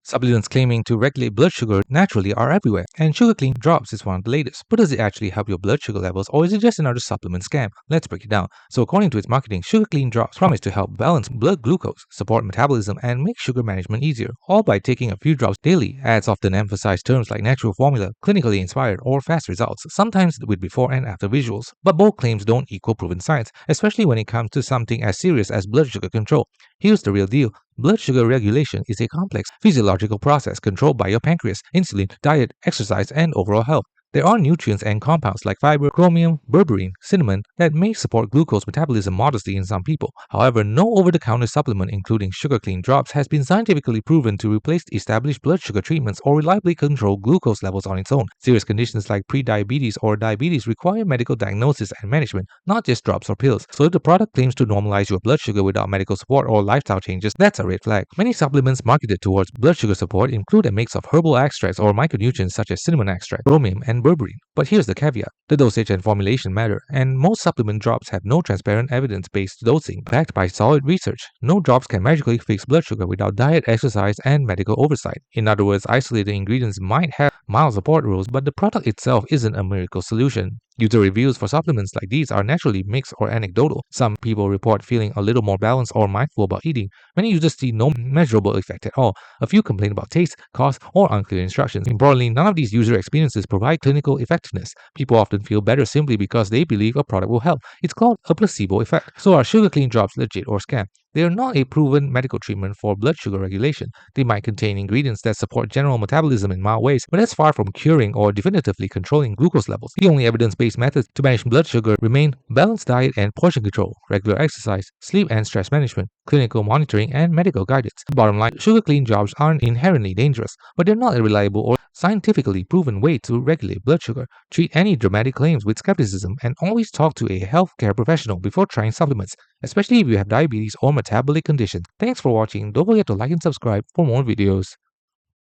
Supplements claiming to regulate blood sugar naturally are everywhere, and sugar clean drops is one of the latest. But does it actually help your blood sugar levels, or is it just another supplement scam? Let's break it down. So according to its marketing, sugar clean drops promise to help balance blood glucose, support metabolism, and make sugar management easier, all by taking a few drops daily. Ads often emphasize terms like natural formula, clinically inspired, or fast results, sometimes with before and after visuals. But both claims don't equal proven science, especially when it comes to something as serious as blood sugar control. Here's the real deal. Blood sugar regulation is a complex physiological process controlled by your pancreas, insulin, diet, exercise, and overall health. There are nutrients and compounds like fiber, chromium, berberine, cinnamon that may support glucose metabolism modestly in some people. However, no over-the-counter supplement including sugar clean drops has been scientifically proven to replace established blood sugar treatments or reliably control glucose levels on its own. Serious conditions like prediabetes or diabetes require medical diagnosis and management, not just drops or pills. So if the product claims to normalize your blood sugar without medical support or lifestyle changes, that's a red flag. Many supplements marketed towards blood sugar support include a mix of herbal extracts or micronutrients such as cinnamon extract, chromium, and berberine. But here's the caveat. The dosage and formulation matter, and most supplement drops have no transparent evidence-based dosing backed by solid research. No drops can magically fix blood sugar without diet, exercise, and medical oversight. In other words, isolated ingredients might have mild support rules, but the product itself isn't a miracle solution. User reviews for supplements like these are naturally mixed or anecdotal. Some people report feeling a little more balanced or mindful about eating. Many users see no measurable effect at all. A few complain about taste, cost, or unclear instructions. Importantly, none of these user experiences provide clinical effectiveness. People often feel better simply because they believe a product will help. It's called a placebo effect. So are sugar clean drops legit or scam? They are not a proven medical treatment for blood sugar regulation. They might contain ingredients that support general metabolism in mild ways, but that's far from curing or definitively controlling glucose levels. The only evidence-based methods to manage blood sugar remain balanced diet and portion control, regular exercise, sleep and stress management, clinical monitoring, and medical guidance. Bottom line, sugar clean drops aren't inherently dangerous, but they're not a reliable or scientifically proven way to regulate blood sugar. Treat any dramatic claims with skepticism and always talk to a healthcare professional before trying supplements, especially if you have diabetes or metabolic conditions. Thanks for watching. Don't forget to like and subscribe for more videos.